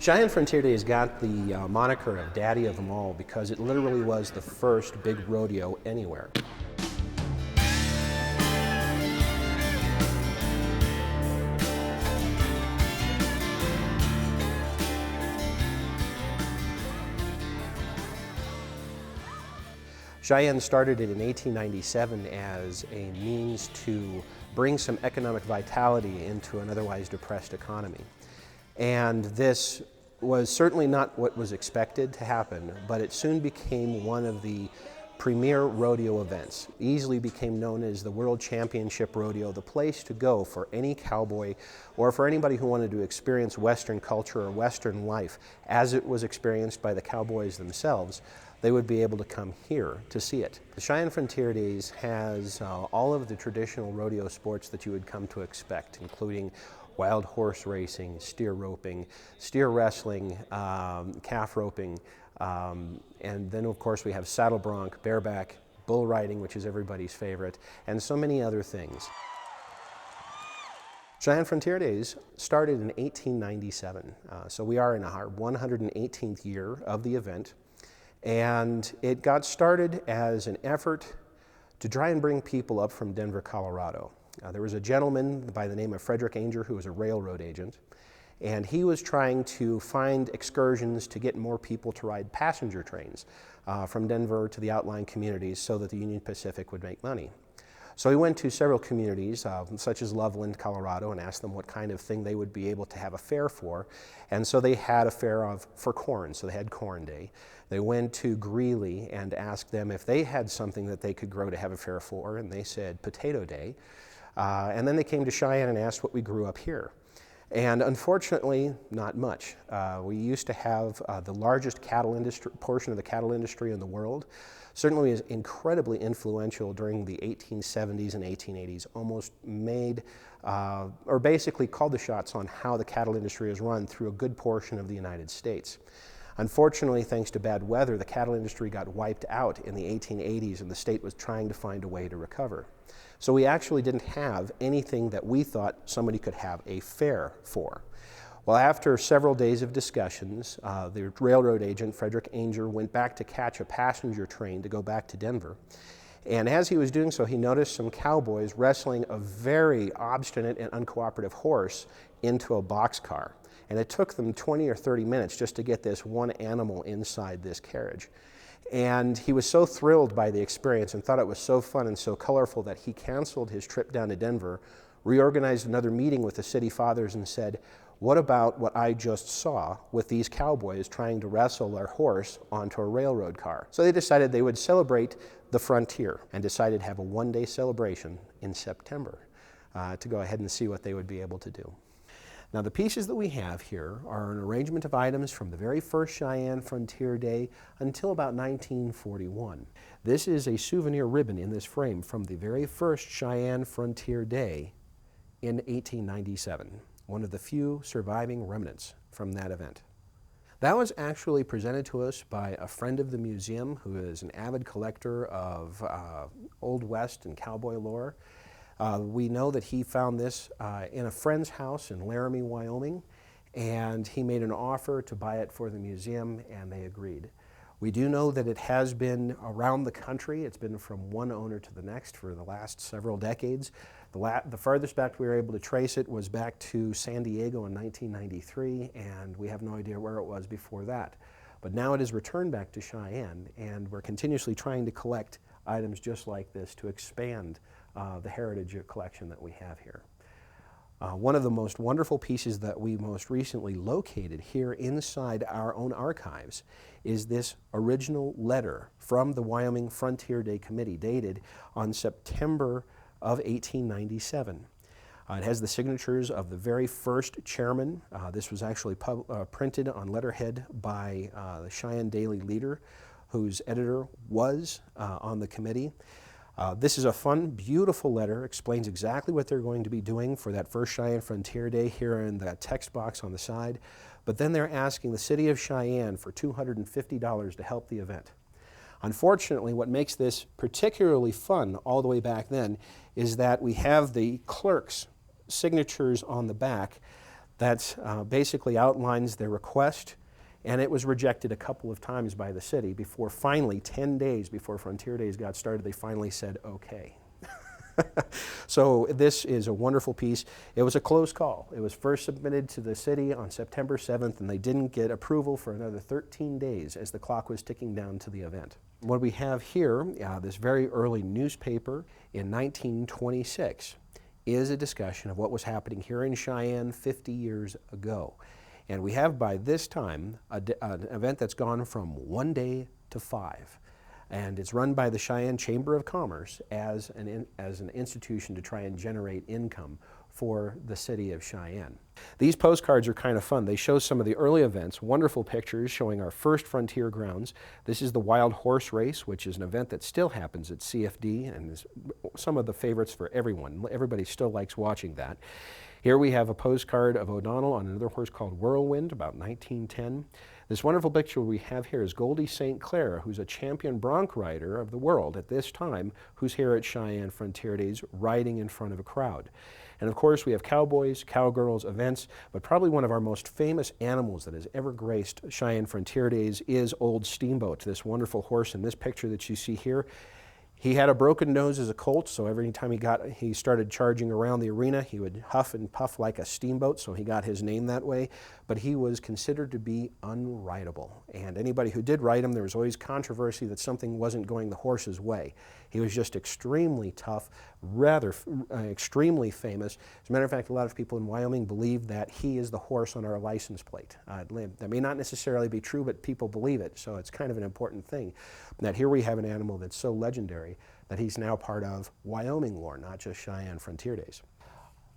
Cheyenne Frontier Days got the moniker of Daddy of them all because it literally was the first big rodeo anywhere. Cheyenne started it in 1897 as a means to bring some economic vitality into an otherwise depressed economy. And this was certainly not what was expected to happen, but it soon became one of the premier rodeo events. Easily became known as the World Championship Rodeo, the place to go for any cowboy or for anybody who wanted to experience Western culture or Western life as it was experienced by the cowboys themselves. They would be able to come here to see it. The Cheyenne Frontier Days has all of the traditional rodeo sports that you would come to expect, including wild horse racing, steer roping, steer wrestling, calf roping, and then of course we have saddle bronc, bareback, bull riding, which is everybody's favorite, and so many other things. Cheyenne Frontier Days started in 1897, so we are in our 118th year of the event. And it got started as an effort to try and bring people up from Denver, Colorado. There was a gentleman by the name of Frederick Ainger who was a railroad agent, and he was trying to find excursions to get more people to ride passenger trains from Denver to the outlying communities so that the Union Pacific would make money. So he went to several communities, such as Loveland, Colorado, and asked them what kind of thing they would be able to have a fair for. And so they had a fair for corn, so they had Corn Day. They went to Greeley and asked them if they had something that they could grow to have a fair for, and they said Potato Day. And then they came to Cheyenne and asked what we grew up here. And unfortunately, not much. We used to have the largest cattle industry, portion of the cattle industry in the world. Certainly was incredibly influential during the 1870s and 1880s, almost made, or basically called the shots on how the cattle industry is run through a good portion of the United States. Unfortunately, thanks to bad weather, the cattle industry got wiped out in the 1880s and the state was trying to find a way to recover. So we actually didn't have anything that we thought somebody could have a fair for. Well, after several days of discussions, the railroad agent, Frederick Ainger, went back to catch a passenger train to go back to Denver. And as he was doing so, he noticed some cowboys wrestling a very obstinate and uncooperative horse into a boxcar. And it took them 20 or 30 minutes just to get this one animal inside this carriage. And he was so thrilled by the experience and thought it was so fun and so colorful that he canceled his trip down to Denver, reorganized another meeting with the city fathers and said, what about what I just saw with these cowboys trying to wrestle their horse onto a railroad car? So they decided they would celebrate the frontier and decided to have a one-day celebration in September to go ahead and see what they would be able to do. Now the pieces that we have here are an arrangement of items from the very first Cheyenne Frontier Day until about 1941. This is a souvenir ribbon in this frame from the very first Cheyenne Frontier Day in 1897. One of the few surviving remnants from that event. That was actually presented to us by a friend of the museum who is an avid collector of Old West and cowboy lore. We know that he found this in a friend's house in Laramie, Wyoming, and he made an offer to buy it for the museum, and they agreed. We do know that it has been around the country. It's been from one owner to the next for the last several decades. The farthest back we were able to trace it was back to San Diego in 1993, and we have no idea where it was before that. But now it is returned back to Cheyenne, and we're continuously trying to collect items just like this to expand the heritage collection that we have here. One of the most wonderful pieces that we most recently located here inside our own archives is this original letter from the Wyoming Frontier Day Committee dated on September of 1897. It has the signatures of the very first chairman. This was actually printed on letterhead by the Cheyenne Daily Leader, whose editor was on the committee. This is a fun, beautiful letter, explains exactly what they're going to be doing for that first Cheyenne Frontier Day here in that text box on the side. But then they're asking the city of Cheyenne for $250 to help the event. Unfortunately, what makes this particularly fun all the way back then is that we have the clerk's signatures on the back. that basically outlines their request, and it was rejected a couple of times by the city before finally, 10 days before Frontier Days got started, they finally said okay. So this is a wonderful piece. It was a close call. It was first submitted to the city on September 7th, and they didn't get approval for another 13 days as the clock was ticking down to the event. What we have here, this very early newspaper in 1926, is a discussion of what was happening here in Cheyenne 50 years ago. And we have by this time an event that's gone from 1 day to 5. And it's run by the Cheyenne Chamber of Commerce as an institution to try and generate income for the city of Cheyenne. These postcards are kind of fun. They show some of the early events, wonderful pictures showing our first frontier grounds. This is the Wild Horse Race, which is an event that still happens at CFD and is some of the favorites for everyone. Everybody still likes watching that. Here we have a postcard of O'Donnell on another horse called Whirlwind, about 1910. This wonderful picture we have here is Goldie St. Clair, who's a champion bronc rider of the world at this time, who's here at Cheyenne Frontier Days riding in front of a crowd. And of course we have cowboys, cowgirls, events, but probably one of our most famous animals that has ever graced Cheyenne Frontier Days is Old Steamboat, this wonderful horse in this picture that you see here. He had a broken nose as a colt, so every time he started charging around the arena, he would huff and puff like a steamboat, so he got his name that way. But he was considered to be unrideable. And anybody who did ride him, there was always controversy that something wasn't going the horse's way. He was just extremely tough, rather extremely famous. As a matter of fact, a lot of people in Wyoming believe that he is the horse on our license plate. That may not necessarily be true, but people believe it, so it's kind of an important thing. That here we have an animal that's so legendary that he's now part of Wyoming lore, not just Cheyenne Frontier Days.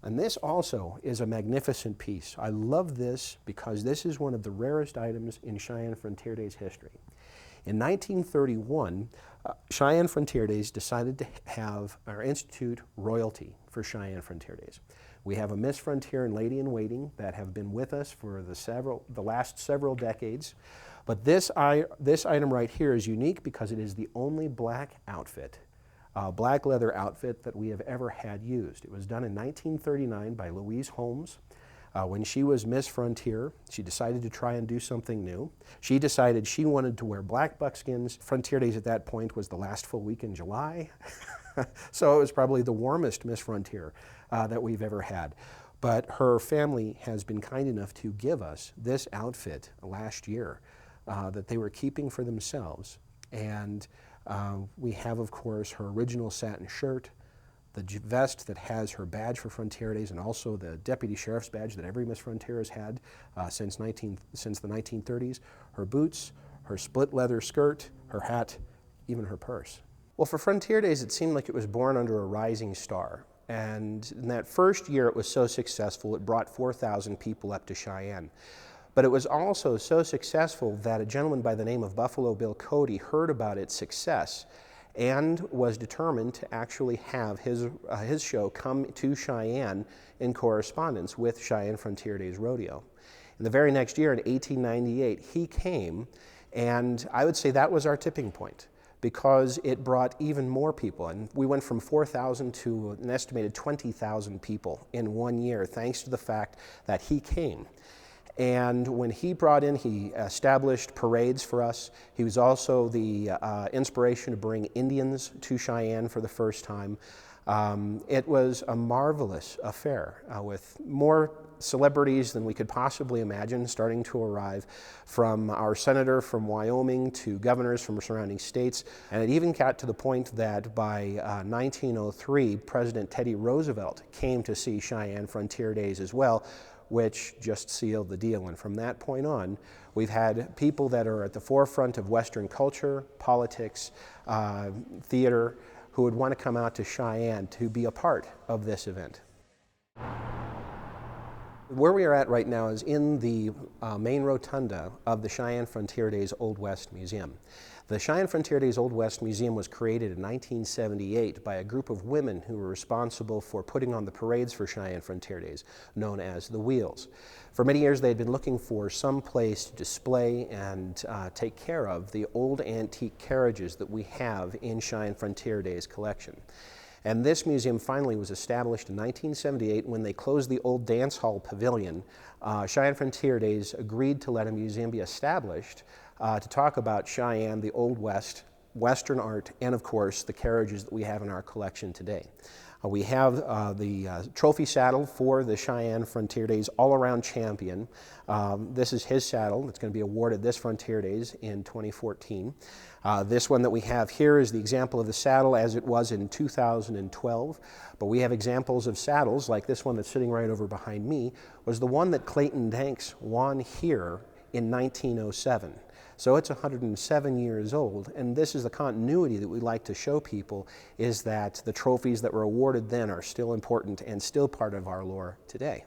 And this also is a magnificent piece. I love this because this is one of the rarest items in Cheyenne Frontier Days history. In 1931, Cheyenne Frontier Days decided to have or institute royalty for Cheyenne Frontier Days. We have a Miss Frontier and Lady in Waiting that have been with us for the last several decades. But this item right here is unique because it is the only black outfit, black leather outfit that we have ever had used. It was done in 1939 by Louise Holmes. When she was Miss Frontier, she decided to try and do something new. She decided she wanted to wear black buckskins. Frontier Days at that point was the last full week in July. So it was probably the warmest Miss Frontier that we've ever had. But her family has been kind enough to give us this outfit last year that they were keeping for themselves. And we have, of course, her original satin shirt, the vest that has her badge for Frontier Days, and also the Deputy Sheriff's badge that every Miss Frontier has had since the 1930s, her boots, her split leather skirt, her hat, even her purse. Well, for Frontier Days, it seemed like it was born under a rising star. And in that first year, it was so successful, it brought 4,000 people up to Cheyenne. But it was also so successful that a gentleman by the name of Buffalo Bill Cody heard about its success and was determined to actually have his show come to Cheyenne in correspondence with Cheyenne Frontier Days Rodeo. And the very next year, in 1898, he came, and I would say that was our tipping point because it brought even more people. And we went from 4,000 to an estimated 20,000 people in 1 year, thanks to the fact that he came. And when he brought in, he established parades for us. He was also the inspiration to bring Indians to Cheyenne for the first time. It was a marvelous affair with more celebrities than we could possibly imagine starting to arrive, from our senator from Wyoming to governors from surrounding states. And it even got to the point that by 1903, President Teddy Roosevelt came to see Cheyenne Frontier Days as well, which just sealed the deal. And from that point on, we've had people that are at the forefront of Western culture, politics, theater, who would want to come out to Cheyenne to be a part of this event. Where we are at right now is in the main rotunda of the Cheyenne Frontier Days Old West Museum. The Cheyenne Frontier Days Old West Museum was created in 1978 by a group of women who were responsible for putting on the parades for Cheyenne Frontier Days, known as the Wheels. For many years, they had been looking for some place to display and take care of the old antique carriages that we have in Cheyenne Frontier Days collection. And this museum finally was established in 1978 when they closed the old dance hall pavilion. Cheyenne Frontier Days agreed to let a museum be established to talk about Cheyenne, the Old West, Western art, and of course the carriages that we have in our collection today. We have the trophy saddle for the Cheyenne Frontier Days all-around champion. This is his saddle. It's going to be awarded this Frontier Days in 2014. This one that we have here is the example of the saddle as it was in 2012. But we have examples of saddles, like this one that's sitting right over behind me, was the one that Clayton Danks won here in 1907. So it's 107 years old, and this is the continuity that we like to show people, is that the trophies that were awarded then are still important and still part of our lore today.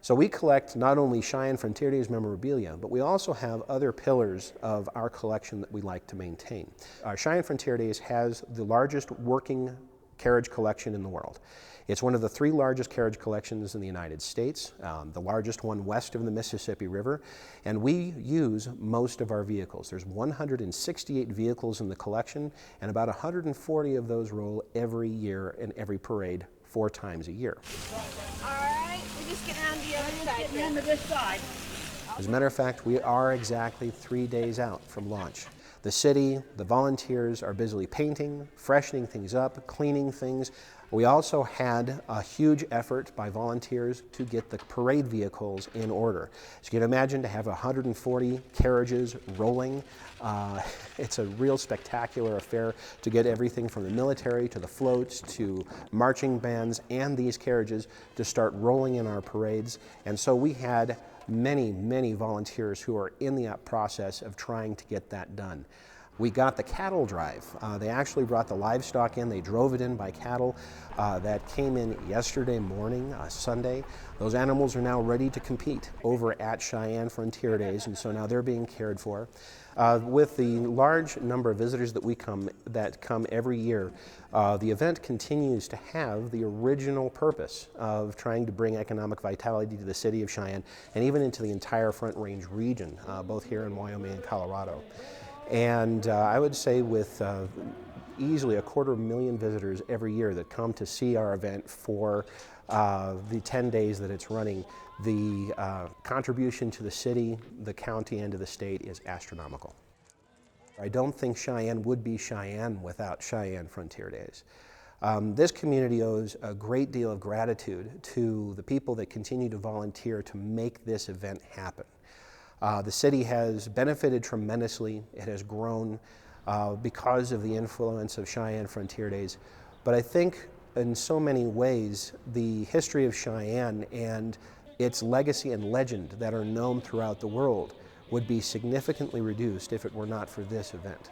So we collect not only Cheyenne Frontier Days memorabilia, but we also have other pillars of our collection that we like to maintain. Cheyenne Frontier Days has the largest working carriage collection in the world. It's one of the 3 largest carriage collections in the United States, the largest one west of the Mississippi River, and we use most of our vehicles. There's 168 vehicles in the collection, and about 140 of those roll every year in every parade 4 times a year. All right, we're just getting on the other side. Getting on this side. As a matter of fact, we are exactly 3 days out from launch. The city, the volunteers are busily painting, freshening things up, cleaning things. We also had a huge effort by volunteers to get the parade vehicles in order. So you can imagine, to have 140 carriages rolling, it's a real spectacular affair to get everything from the military to the floats to marching bands and these carriages to start rolling in our parades. And so we had many volunteers who are in the process of trying to get that done. We got the cattle drive. They actually brought the livestock in. They drove it in by cattle. That came in yesterday morning, Sunday. Those animals are now ready to compete over at Cheyenne Frontier Days, and so now they're being cared for. With the large number of visitors that come every year, the event continues to have the original purpose of trying to bring economic vitality to the city of Cheyenne and even into the entire Front Range region, both here in Wyoming and Colorado. And I would say with easily 250,000 visitors every year that come to see our event for the 10 days that it's running, the contribution to the city, the county, and to the state is astronomical. I don't think Cheyenne would be Cheyenne without Cheyenne Frontier Days. This community owes a great deal of gratitude to the people that continue to volunteer to make this event happen. The city has benefited tremendously. It has grown because of the influence of Cheyenne Frontier Days. But I think in so many ways, the history of Cheyenne and its legacy and legend that are known throughout the world would be significantly reduced if it were not for this event.